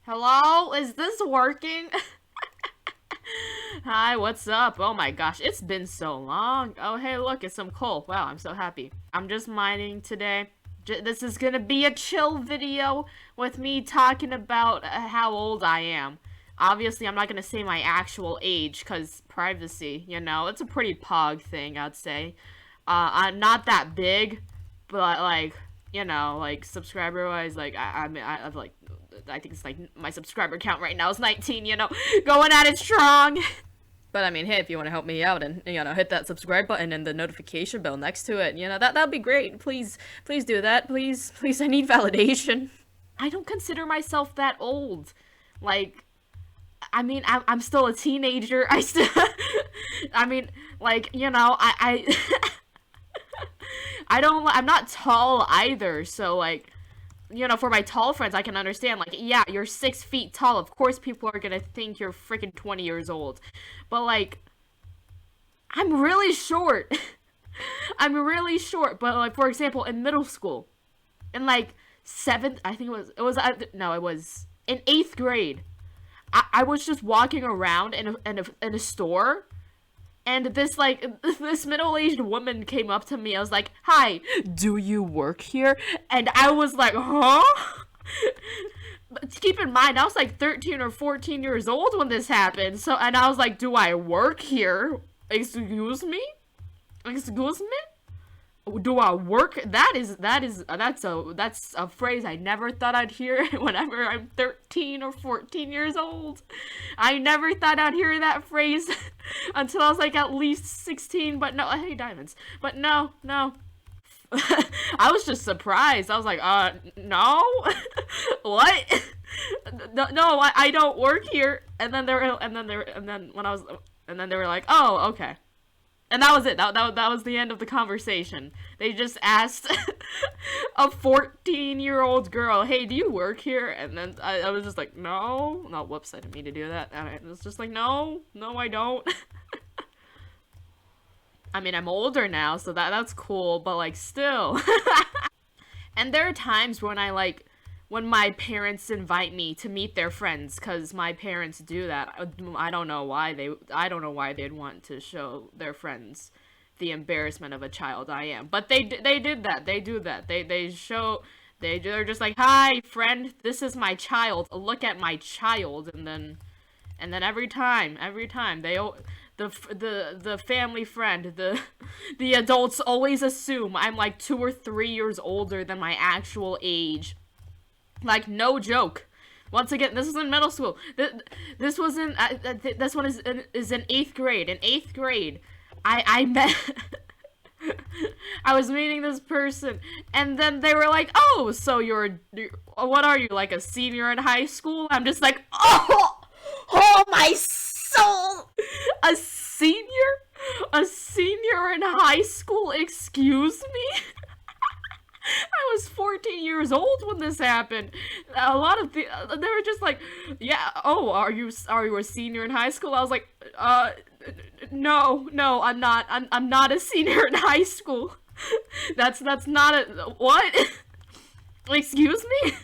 Hello? Is this working? Hi, what's up? Oh my gosh, it's been so long. Oh, hey, look, it's some coal. Wow, I'm so happy. I'm just mining today. This is gonna be a chill video with me talking about how old I am. Obviously, I'm not gonna say my actual age, because privacy, it's a pretty pog thing, I'd say. I'm not that big, but like, like subscriber wise, like I've like I think it's like my subscriber count right now is 19, going at it strong. But I mean, hey, if you want to help me out and hit that subscribe button and the notification bell next to it, that'd be great. Please do that. Please, I need validation. I don't consider myself that old. Like, I mean, I'm still a teenager. I still, I mean, like, I'm not tall either. So like, for my tall friends, I can understand, like, yeah, you're 6 feet tall. Of course, people are gonna think you're freaking 20 years old. But, like, I'm really short. I'm really short. But, like, for example, in middle school, in, like, seventh, I think no, it was in 8th grade, I was just walking around in a store, and this middle-aged woman came up to me. I was like, "Hi, do you work here?" And I was like, "Huh?" But keep in mind, I was like 13 or 14 years old when this happened. So, and I was like, "Do I work here? Excuse me? Excuse me? Do I work?" That's a phrase I never thought I'd hear whenever I'm 13 or 14 years old. I never thought I'd hear that phrase until I was like at least 16. But no, hey, diamonds. But no, no. I was just surprised. I was like, no, what? No, no, I don't work here. And then they were like, "Oh, okay." And that was it. That was the end of the conversation. They just asked a 14-year-old girl, "Hey, do you work here?" And then I was just like, "No." No, whoops, I didn't mean to do that. And I was just like, "No, no, I don't." I mean, I'm older now, so that's cool, but like still. And there are times when my parents invite me to meet their friends, cuz my parents do that. I don't know why they'd want to show their friends the embarrassment of a child I am. But they did that. They do that. They're just like, "Hi, friend, this is my child. Look at my child." And then every time the family friend, the adults always assume I'm like 2 or 3 years older than my actual age. Like, no joke. Once again, this was in middle school. This was in this one is in 8th grade. In 8th grade, I met I was meeting this person, and then they were like, "Oh, so what are you, like a senior in high school?" I'm just like, "Oh, oh my soul, a senior, a senior in high school? Excuse me." I was 14 years old when this happened. A lot of they were just like, "Yeah, oh, are you a senior in high school?" I was like, no, no, I'm not. I'm not a senior in high school." That's not a what? Excuse me?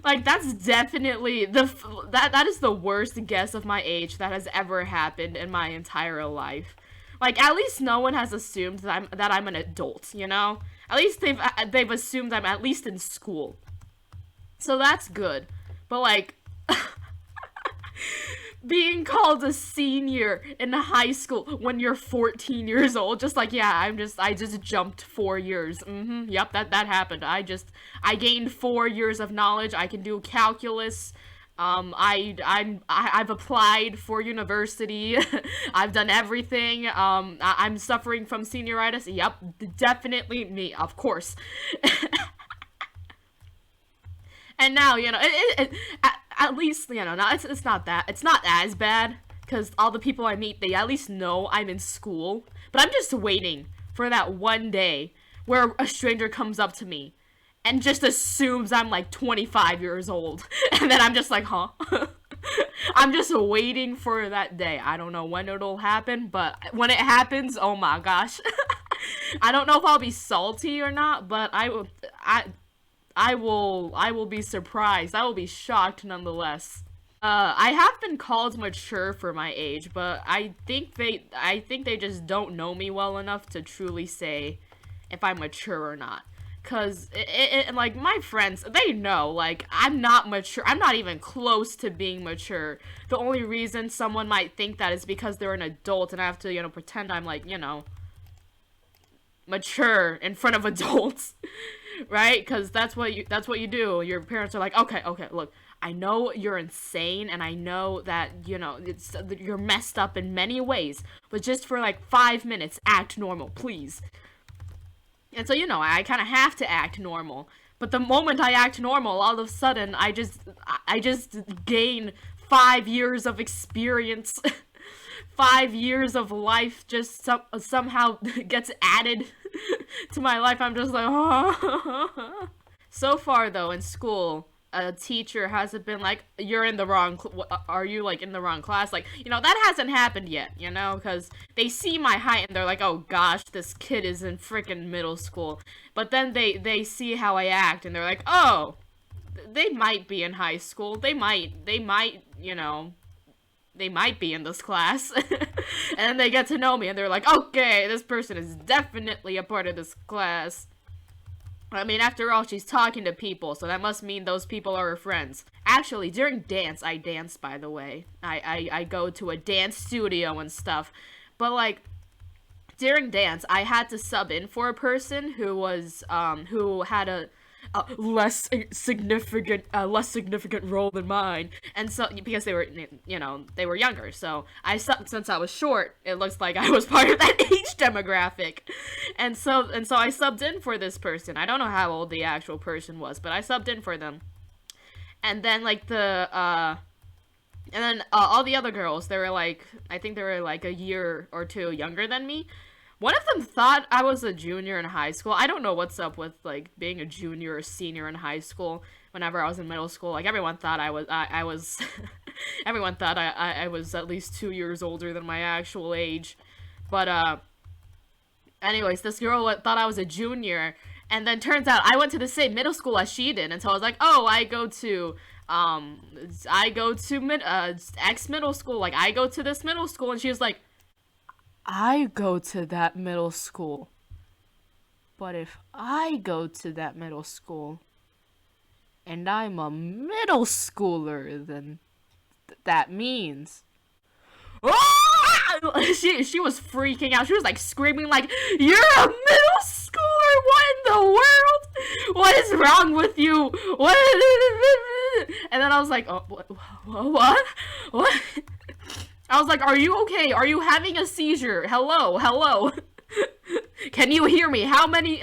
Like, that's definitely that is the worst guess of my age that has ever happened in my entire life. Like, at least no one has assumed that I'm an adult, you know? At least they've assumed I'm at least in school. So that's good. But like, being called a senior in high school when you're 14 years old, just like, yeah, I just jumped 4 years. Yep, that happened. I gained 4 years of knowledge. I can do calculus. I've applied for university. I've done everything. I'm suffering from senioritis. Yep, definitely me, of course. And now, at least, now it's not as bad, because all the people I meet, they at least know I'm in school. But I'm just waiting for that one day where a stranger comes up to me and just assumes I'm like 25 years old. And then I'm just like, huh? I'm just waiting for that day. I don't know when it'll happen, but when it happens, oh my gosh. I don't know if I'll be salty or not, but I will be surprised. I will be shocked nonetheless. I have been called mature for my age, but I think they just don't know me well enough to truly say if I'm mature or not. Cause like my friends, they know like I'm not mature. I'm not even close to being mature. The only reason someone might think that is because they're an adult and I have to, pretend I'm like, mature in front of adults. Right? Cuz that's what you do. Your parents are like, "Okay, look. I know you're insane and I know that, you're messed up in many ways, but just for like 5 minutes act normal, please." And so, I kind of have to act normal. But the moment I act normal, all of a sudden, I just gain 5 years of experience. 5 years of life just somehow gets added to my life. I'm just like, oh. So far, though, in school, a teacher hasn't been like, you're in the wrong, are you like in the wrong class? Like, that hasn't happened yet, because they see my height and they're like, oh gosh, this kid is in freaking middle school. But then they see how I act and they're like, oh, they might be in high school. They might, they might be in this class. And then they get to know me and they're like, okay, this person is definitely a part of this class. I mean, after all, she's talking to people, so that must mean those people are her friends. Actually, during dance, I dance, by the way. I go to a dance studio and stuff. But, like, during dance, I had to sub in for a person who had a less significant role than mine, and so because they were younger, so since I was short, it looks like I was part of that age demographic, and so I subbed in for this person. I don't know how old the actual person was, but I subbed in for them, and then all the other girls, I think they were like a year or two younger than me. One of them thought I was a junior in high school. I don't know what's up with, like, being a junior or senior in high school. Whenever I was in middle school, like, everyone thought I was, everyone thought I was at least 2 years older than my actual age. But, anyways, this girl thought I was a junior, and then turns out I went to the same middle school as she did, and so I was like, oh, I go to X middle school, like, I go to this middle school, and she was like, I go to that middle school. But if I go to that middle school and I'm a middle schooler, then that means... She was freaking out. She was like screaming like, you're a middle schooler? What in the world? What is wrong with you? What? And then I was like, oh, what? I was like, are you okay? Are you having a seizure? Hello? Can you hear me? How many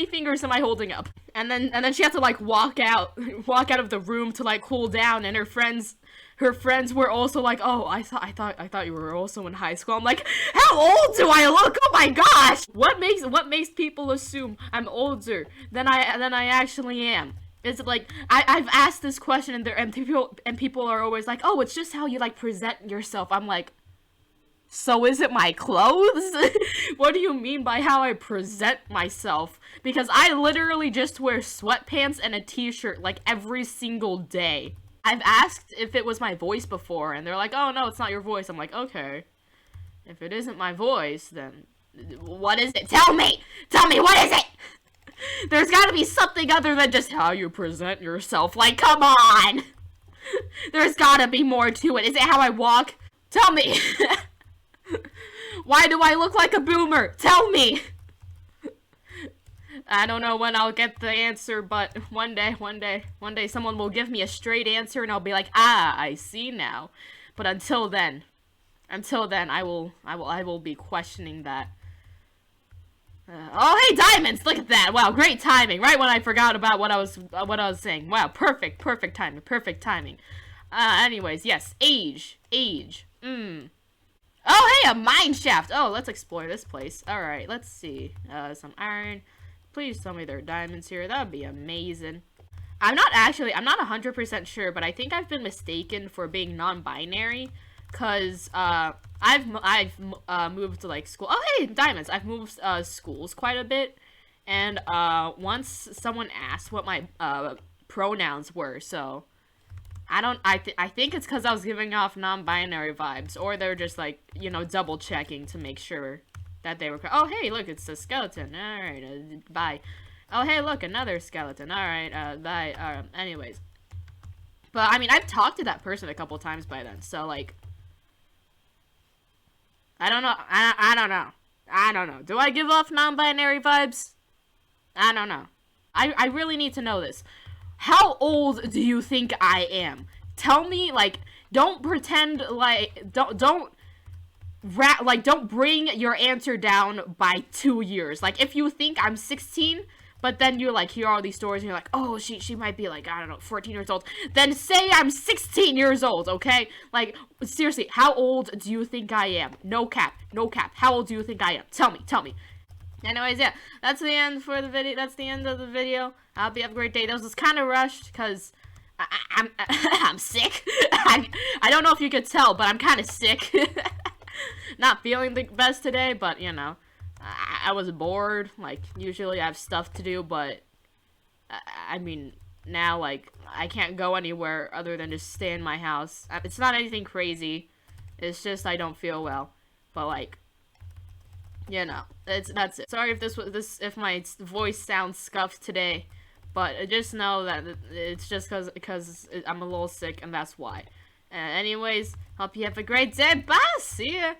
fingers am I holding up? And then she had to like walk out of the room to like cool down, and her friends were also like, oh, I thought you were also in high school. I'm like, how old do I look? Oh my gosh! What makes people assume I'm older than I actually am? It's like I've asked this question and people are always like, oh, it's just how you like present yourself. I'm like, so is it my clothes? What do you mean by how I present myself? Because I literally just wear sweatpants and a t-shirt like every single day. I've asked if it was my voice before, and they're like, oh no, it's not your voice. I'm like, okay, if it isn't my voice, then what is it? Tell me, what is it? There's gotta be something other than just how you present yourself. Like, come on! There's gotta be more to it. Is it how I walk? Tell me! Why do I look like a boomer? Tell me! I don't know when I'll get the answer, but one day someone will give me a straight answer and I'll be like, ah, I see now. But until then, I will be questioning that. Oh, hey, diamonds! Look at that! Wow, great timing! Right when I forgot about what I was saying. Wow, perfect timing. Anyways, yes, age. Oh, hey, a mine shaft! Oh, let's explore this place. Alright, let's see. Some iron. Please tell me there are diamonds here. That would be amazing. I'm not 100% sure, but I think I've been mistaken for being non-binary. Cause I've moved to like school. Oh hey, diamonds! I've moved schools quite a bit, And once someone asked what my pronouns were, so I think it's because I was giving off non-binary vibes, or they're just like, you know, double checking to make sure that they were. Oh, hey, look, it's a skeleton. All right, bye. Oh, hey, look, another skeleton. All right, bye. Anyways, but I mean, I've talked to that person a couple times by then, so like, I don't know. I don't know. I don't know. Do I give off non-binary vibes? I don't know. I really need to know this. How old do you think I am? Tell me, like, don't pretend like, don't bring your answer down by 2 years. Like, if you think I'm 16, but then you like hear all these stories and you're like, oh, she might be like, I don't know, 14 years old, then say I'm 16 years old, okay? Like, seriously, how old do you think I am? No cap, no cap. How old do you think I am? Tell me. Anyways, yeah, that's the end for the video. That's the end of the video. I hope you have a great day. That was just kind of rushed because I'm sick. I don't know if you could tell, but I'm kind of sick. Not feeling the best today, but you know, I was bored. Like, usually I have stuff to do, but I mean, now like I can't go anywhere other than just stay in my house. It's not anything crazy. It's just I don't feel well. But like, you know, that's it. Sorry if if my voice sounds scuffed today, but just know that it's just because I'm a little sick and that's why. Anyways, hope you have a great day. Bye. See ya.